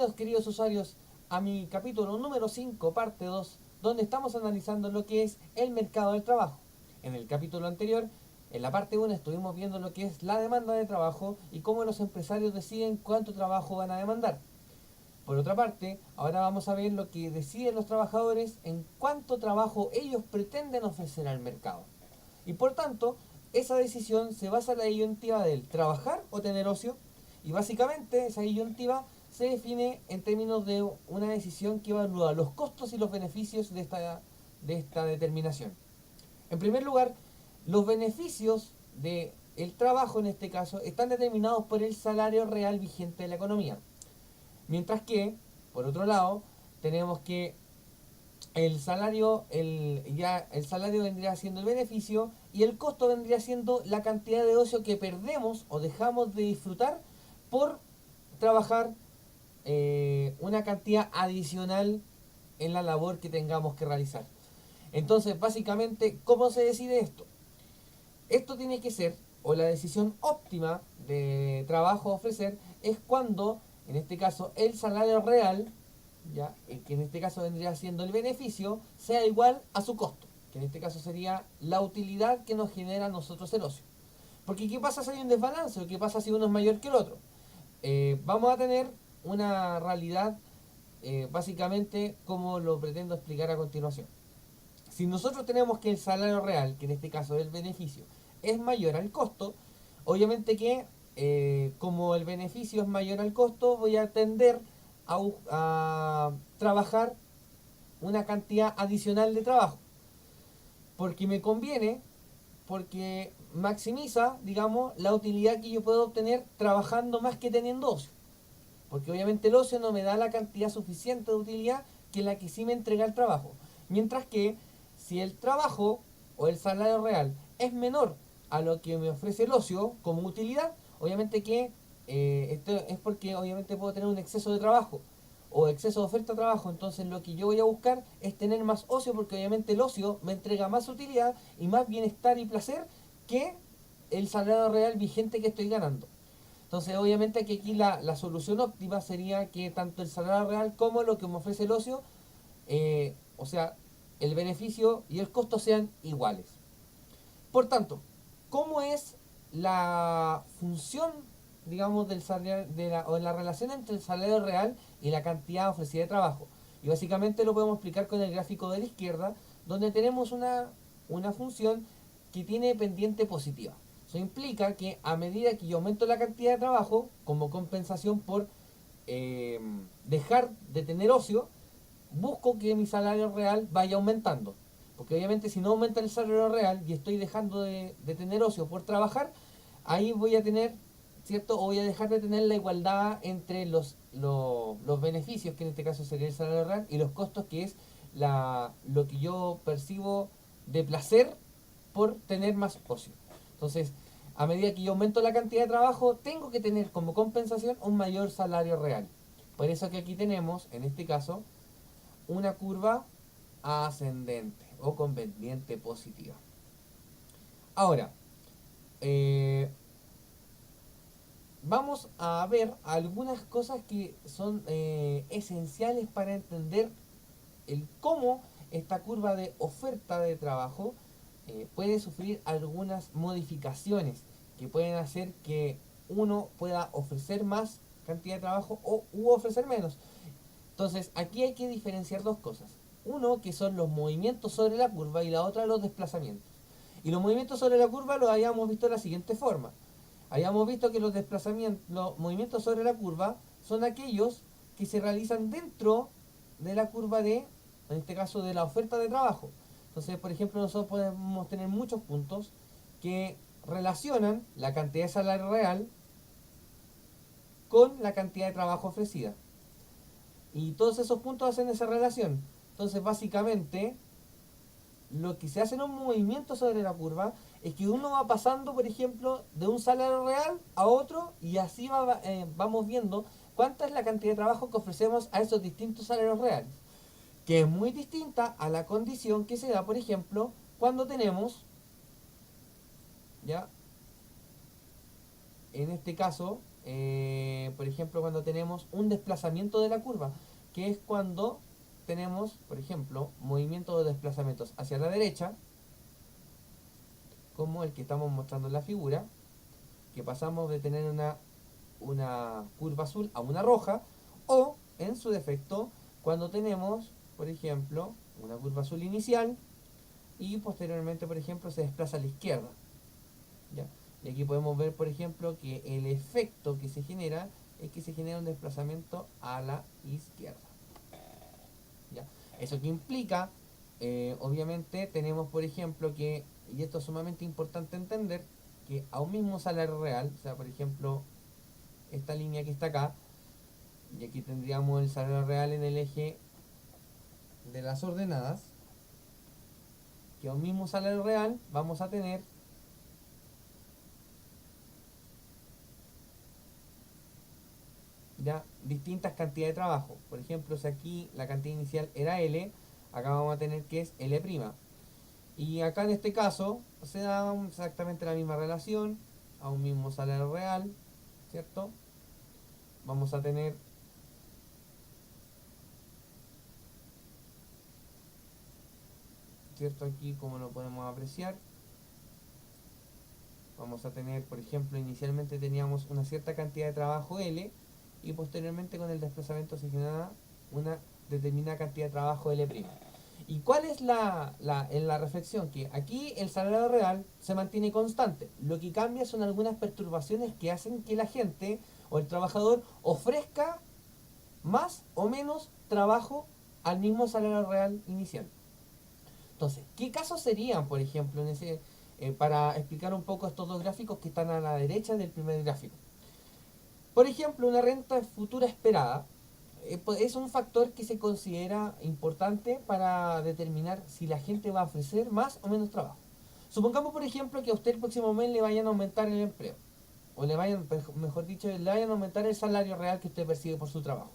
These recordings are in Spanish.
Bienvenidos, queridos usuarios, a mi capítulo número 5, parte 2, donde estamos analizando lo que es el mercado del trabajo. En el capítulo anterior, en la parte 1, estuvimos viendo lo que es la demanda de trabajo y cómo los empresarios deciden cuánto trabajo van a demandar. Por otra parte, ahora vamos a ver lo que deciden los trabajadores en cuánto trabajo ellos pretenden ofrecer al mercado. Y por tanto, esa decisión se basa en la disyuntiva del trabajar o tener ocio. Y básicamente esa disyuntiva se define en términos de una decisión que evalúa los costos y los beneficios de esta determinación. En primer lugar, los beneficios del trabajo en este caso están determinados por el salario real vigente de la economía. Mientras que, por otro lado, tenemos que el salario vendría siendo el beneficio y el costo vendría siendo la cantidad de ocio que perdemos o dejamos de disfrutar por trabajar una cantidad adicional en la labor que tengamos que realizar. Entonces, básicamente, ¿cómo se decide esto? Esto tiene que ser, o la decisión óptima de trabajo a ofrecer, es cuando, en este caso, el salario real, ya, que en este caso vendría siendo el beneficio, sea igual a su costo, que en este caso sería la utilidad que nos genera a nosotros el ocio. Porque ¿qué pasa si hay un desbalance? ¿O qué pasa si uno es mayor que el otro? Vamos a tener una realidad básicamente como lo pretendo explicar a continuación. Si nosotros tenemos que el salario real, que en este caso es el beneficio, es mayor al costo, obviamente que como el beneficio es mayor al costo, voy a tender a trabajar una cantidad adicional de trabajo. Porque me conviene, porque maximiza, digamos, la utilidad que yo puedo obtener trabajando más que teniendo ocio. Porque obviamente el ocio no me da la cantidad suficiente de utilidad que la que sí me entrega el trabajo. Mientras que si el trabajo o el salario real es menor a lo que me ofrece el ocio como utilidad, obviamente que esto es porque obviamente puedo tener un exceso de trabajo o exceso de oferta de trabajo. Entonces lo que yo voy a buscar es tener más ocio porque obviamente el ocio me entrega más utilidad y más bienestar y placer que el salario real vigente que estoy ganando. Entonces, obviamente que aquí la solución óptima sería que tanto el salario real como lo que me ofrece el ocio, o sea, el beneficio y el costo sean iguales. Por tanto, ¿cómo es la función, digamos, del salario, o la relación entre el salario real y la cantidad ofrecida de trabajo? Y básicamente lo podemos explicar con el gráfico de la izquierda, donde tenemos una función que tiene pendiente positiva. Eso implica que a medida que yo aumento la cantidad de trabajo, como compensación por eh, dejar de tener ocio, busco que mi salario real vaya aumentando. Porque obviamente si no aumenta el salario real y estoy dejando de tener ocio por trabajar, ahí voy a tener, ¿cierto? O voy a dejar de tener la igualdad entre los beneficios, que en este caso sería el salario real, y los costos, que es lo que yo percibo de placer por tener más ocio. Entonces, a medida que yo aumento la cantidad de trabajo, tengo que tener como compensación un mayor salario real. Por eso que aquí tenemos, en este caso, una curva ascendente o con pendiente positiva. Ahora, eh, vamos a ver algunas cosas que son esenciales para entender el cómo esta curva de oferta de trabajo puede sufrir algunas modificaciones que pueden hacer que uno pueda ofrecer más cantidad de trabajo o u ofrecer menos. Entonces, aquí hay que diferenciar dos cosas. Uno, que son los movimientos sobre la curva, y la otra, los desplazamientos. Y los movimientos sobre la curva los habíamos visto de la siguiente forma. Habíamos visto que los desplazamientos, los movimientos sobre la curva son aquellos que se realizan dentro de la curva en este caso, de la oferta de trabajo. Entonces, por ejemplo, nosotros podemos tener muchos puntos que relacionan la cantidad de salario real con la cantidad de trabajo ofrecida. Y todos esos puntos hacen esa relación. Entonces, básicamente, lo que se hace en un movimiento sobre la curva es que uno va pasando, por ejemplo, de un salario real a otro, y así vamos viendo cuánta es la cantidad de trabajo que ofrecemos a esos distintos salarios reales, que es muy distinta a la condición que se da, por ejemplo, cuando tenemos, ya, en este caso, por ejemplo, cuando tenemos un desplazamiento de la curva, que es cuando tenemos, por ejemplo, movimiento de desplazamientos hacia la derecha, como el que estamos mostrando en la figura, que pasamos de tener una curva azul a una roja, o en su defecto, cuando tenemos, por ejemplo, una curva azul inicial y posteriormente, por ejemplo, se desplaza a la izquierda. ¿Ya? Y aquí podemos ver, por ejemplo, que el efecto que se genera es que se genera un desplazamiento a la izquierda. ¿Ya? Eso que implica, obviamente, tenemos, por ejemplo, que, y esto es sumamente importante entender, que a un mismo salario real, o sea, por ejemplo, esta línea que está acá, y aquí tendríamos el salario real en el eje de las ordenadas, que a un mismo salario real vamos a tener ya distintas cantidades de trabajo. Por ejemplo, si aquí la cantidad inicial era L, acá vamos a tener que es L'. Y acá en este caso se da exactamente la misma relación a un mismo salario real, ¿cierto? Vamos a tener, ¿cierto? Aquí como lo podemos apreciar, vamos a tener, por ejemplo, inicialmente teníamos una cierta cantidad de trabajo L y posteriormente con el desplazamiento se genera una determinada cantidad de trabajo L'. ¿Y cuál es en la reflexión? Que aquí el salario real se mantiene constante. Lo que cambia son algunas perturbaciones que hacen que la gente o el trabajador ofrezca más o menos trabajo al mismo salario real inicial. Entonces, ¿qué casos serían, por ejemplo, para explicar un poco estos dos gráficos que están a la derecha del primer gráfico? Por ejemplo, una renta futura esperada es un factor que se considera importante para determinar si la gente va a ofrecer más o menos trabajo. Supongamos, por ejemplo, que a usted el próximo mes le vayan a aumentar el empleo, o le vayan, mejor dicho, le vayan a aumentar el salario real que usted percibe por su trabajo.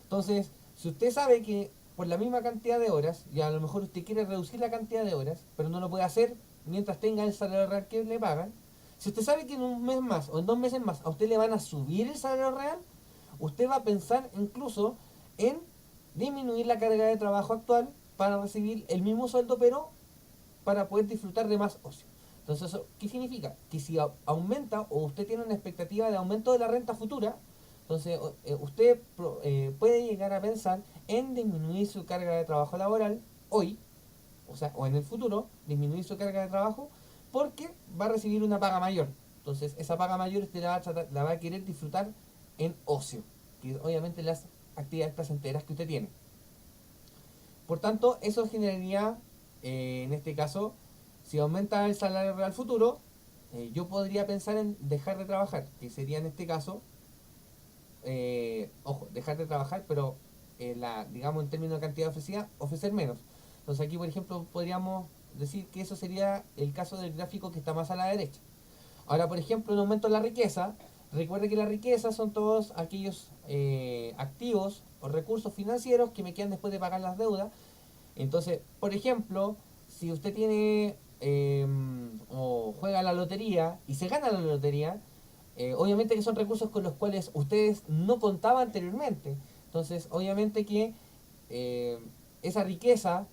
Entonces, si usted sabe que por la misma cantidad de horas, y a lo mejor usted quiere reducir la cantidad de horas, pero no lo puede hacer mientras tenga el salario real que le pagan, si usted sabe que en un mes más o en 2 meses más a usted le van a subir el salario real, usted va a pensar incluso en disminuir la carga de trabajo actual para recibir el mismo sueldo, pero para poder disfrutar de más ocio. Entonces, ¿eso qué significa? Que si aumenta o usted tiene una expectativa de aumento de la renta futura, entonces usted puede llegar a pensar en disminuir su carga de trabajo laboral hoy, o sea, o en el futuro, disminuir su carga de trabajo porque va a recibir una paga mayor. Entonces, esa paga mayor usted la va a querer disfrutar en ocio, que obviamente las actividades placenteras que usted tiene. Por tanto, eso generaría, en este caso, si aumenta el salario real futuro, yo podría pensar en dejar de trabajar, que sería en este caso, ojo, dejar de trabajar, pero digamos en términos de cantidad ofrecida, ofrecer menos. Entonces aquí, por ejemplo, podríamos decir que eso sería el caso del gráfico que está más a la derecha. Ahora, por ejemplo, en aumento de la riqueza, recuerde que la riqueza son todos aquellos activos o recursos financieros que me quedan después de pagar las deudas. Entonces, por ejemplo, si usted tiene o juega a la lotería y se gana la lotería, obviamente que son recursos con los cuales ustedes no contaban anteriormente. Entonces, obviamente que eh, esa riqueza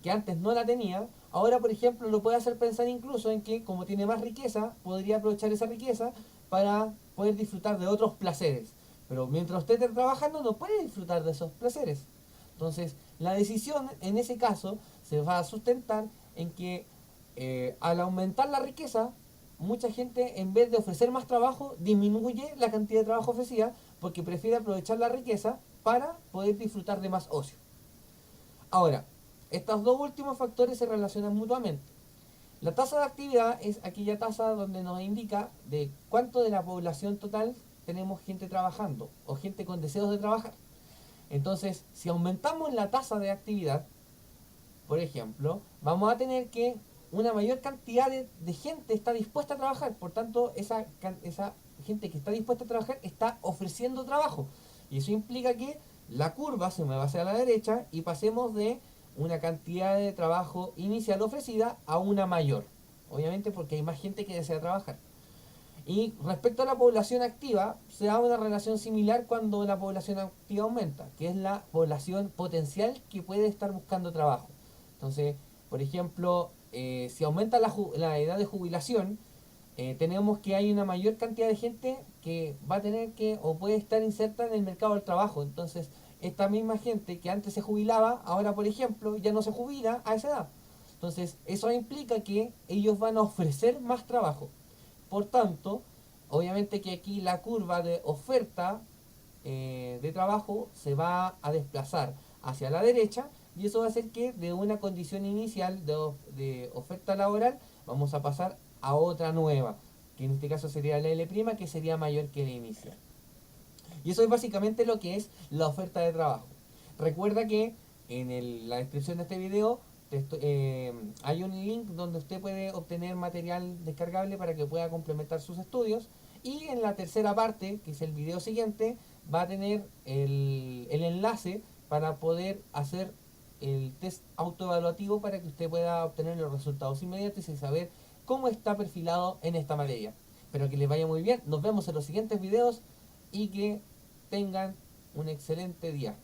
que antes no la tenía, ahora por ejemplo lo puede hacer pensar incluso en que como tiene más riqueza, podría aprovechar esa riqueza para poder disfrutar de otros placeres. Pero mientras usted esté trabajando no puede disfrutar de esos placeres. Entonces, la decisión en ese caso se va a sustentar en que al aumentar la riqueza, mucha gente en vez de ofrecer más trabajo, disminuye la cantidad de trabajo ofrecida porque prefiere aprovechar la riqueza para poder disfrutar de más ocio. Ahora, estos dos últimos factores se relacionan mutuamente. La tasa de actividad es aquella tasa donde nos indica de cuánto de la población total tenemos gente trabajando o gente con deseos de trabajar. Entonces, si aumentamos la tasa de actividad, por ejemplo, vamos a tener que una mayor cantidad de gente está dispuesta a trabajar. Por tanto, esa gente que está dispuesta a trabajar está ofreciendo trabajo. Y eso implica que la curva se mueva hacia la derecha y pasemos de una cantidad de trabajo inicial ofrecida a una mayor. Obviamente porque hay más gente que desea trabajar. Y respecto a la población activa, se da una relación similar cuando la población activa aumenta, que es la población potencial que puede estar buscando trabajo. Entonces, por ejemplo, si aumenta la edad de jubilación, tenemos que hay una mayor cantidad de gente que va a tener que o puede estar inserta en el mercado del trabajo. Entonces, esta misma gente que antes se jubilaba, ahora por ejemplo, ya no se jubila a esa edad. Entonces, eso implica que ellos van a ofrecer más trabajo. Por tanto, obviamente que aquí la curva de oferta de trabajo se va a desplazar hacia la derecha y eso va a hacer que de una condición inicial de oferta laboral vamos a pasar a otra nueva, que en este caso sería la L', que sería mayor que la inicial. Y eso es básicamente lo que es la oferta de trabajo. Recuerda que en la descripción de este video hay un link donde usted puede obtener material descargable para que pueda complementar sus estudios. Y en la tercera parte, que es el video siguiente, va a tener el enlace para poder hacer el test autoevaluativo para que usted pueda obtener los resultados inmediatos y saber cómo está perfilado en esta materia. Espero que les vaya muy bien. Nos vemos en los siguientes videos y que tengan un excelente día.